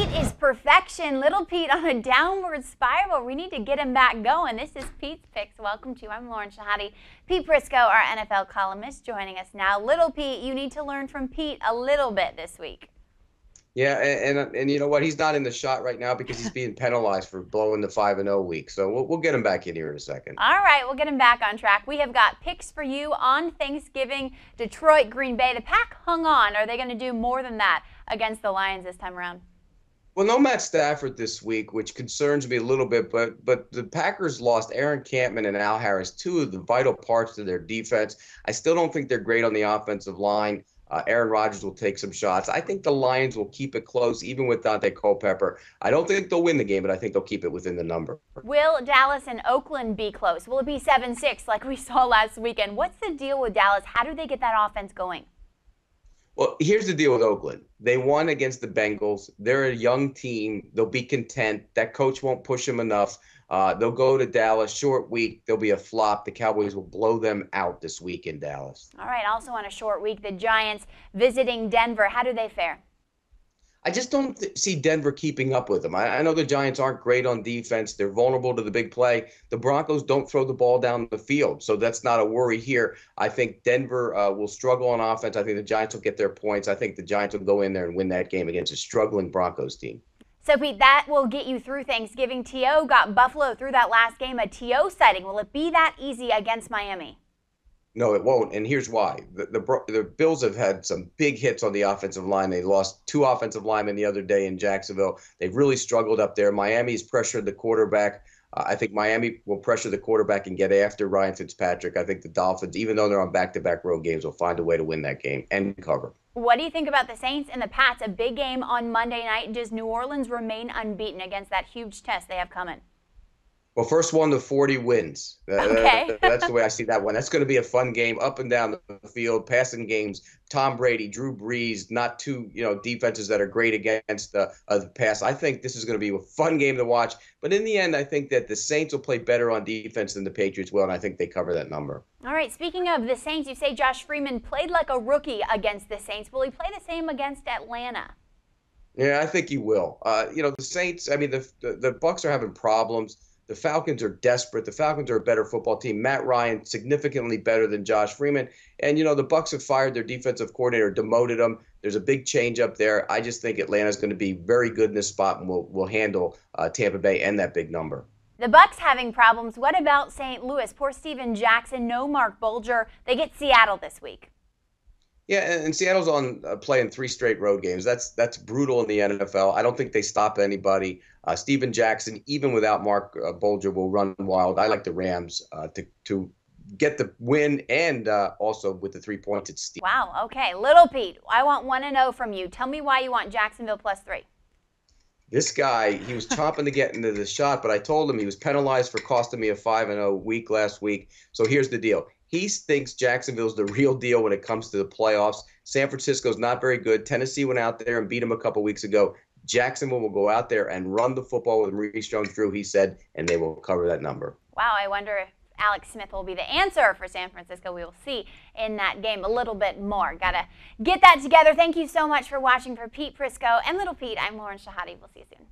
Pete is perfection. Little Pete on a downward spiral. We need to get him back going. This is Pete's Picks. Welcome to. I'm Lauren Shehadi. Pete Prisco, our NFL columnist, joining us now. Little Pete, you need to learn from Pete a little bit this week. Yeah, and you know what? He's not in the shot right now because he's being penalized for blowing the 5-0 week. So we'll get him back in here in a second. All right, we'll get him back on track. We have got picks for you on Thanksgiving. Detroit, Green Bay. The Pack hung on. Are they going to do more than that against the Lions this time around? Well, no Matt Stafford this week, which concerns me a little bit, but the Packers lost Aaron Campbell and Al Harris, two of the vital parts of their defense. I still don't think they're great on the offensive line. Aaron Rodgers will take some shots. I think the Lions will keep it close, even with Dante Culpepper. I don't think they'll win the game, but I think they'll keep it within the number. Will Dallas and Oakland be close? Will it be 7-6 like we saw last weekend? What's the deal with Dallas? How do they get that offense going? Well, here's the deal with Oakland. They won against the Bengals. They're a young team. They'll be content. That coach won't push them enough. They'll go to Dallas, short week. There'll be a flop. The Cowboys will blow them out this week in Dallas. All right, also on a short week, the Giants visiting Denver. How do they fare? I just don't see Denver keeping up with them. I know the Giants aren't great on defense. They're vulnerable to the big play. The Broncos don't throw the ball down the field, so that's not a worry here. I think Denver will struggle on offense. I think the Giants will get their points. I think the Giants will go in there and win that game against a struggling Broncos team. So, Pete, that will get you through Thanksgiving. T.O. got Buffalo through that last game, a T.O. sighting. Will it be that easy against Miami? No, it won't, and here's why. The Bills have had some big hits on the offensive line. They lost two offensive linemen the other day in Jacksonville. They've really struggled up there. Miami's pressured the quarterback. I think Miami will pressure the quarterback and get after Ryan Fitzpatrick. I think the Dolphins, even though they're on back-to-back road games, will find a way to win that game and cover. What do you think about the Saints and the Pats? A big game on Monday night. Does New Orleans remain unbeaten against that huge test they have coming? Well, first 1 to 40 wins. Okay. That's the way I see that one. That's going to be a fun game, up and down the field, passing games. Tom Brady, Drew Brees, not two defenses that are great against the pass. I think this is going to be a fun game to watch. But in the end, I think that the Saints will play better on defense than the Patriots will, and I think they cover that number. All right. Speaking of the Saints, you say Josh Freeman played like a rookie against the Saints. Will he play the same against Atlanta? Yeah, I think he will. The Saints. I mean, the Bucs are having problems. The Falcons are desperate. The Falcons are a better football team. Matt Ryan, significantly better than Josh Freeman. And, the Bucs have fired their defensive coordinator, demoted him. There's a big change up there. I just think Atlanta's going to be very good in this spot and will handle Tampa Bay and that big number. The Bucs having problems. What about St. Louis? Poor Steven Jackson, no Mark Bulger. They get Seattle this week. Yeah, and Seattle's on playing 3 straight road games. That's brutal in the NFL. I don't think they stop anybody. Steven Jackson, even without Mark Bulger, will run wild. I like the Rams to get the win and also with the 3 points at Steve. Wow, okay. Little Pete, I want 1-0 from you. Tell me why you want Jacksonville +3. This guy, he was chomping to get into the shot, but I told him he was penalized for costing me a 5-0 week last week. So here's the deal. He thinks Jacksonville's the real deal when it comes to the playoffs. San Francisco's not very good. Tennessee went out there and beat him a couple weeks ago. Jacksonville will go out there and run the football with Maurice Jones-Drew, he said, and they will cover that number. Wow, I wonder if Alex Smith will be the answer for San Francisco. We will see in that game a little bit more. Gotta get that together. Thank you so much for watching. For Pete Prisco and Little Pete, I'm Lauren Shehadi. We'll see you soon.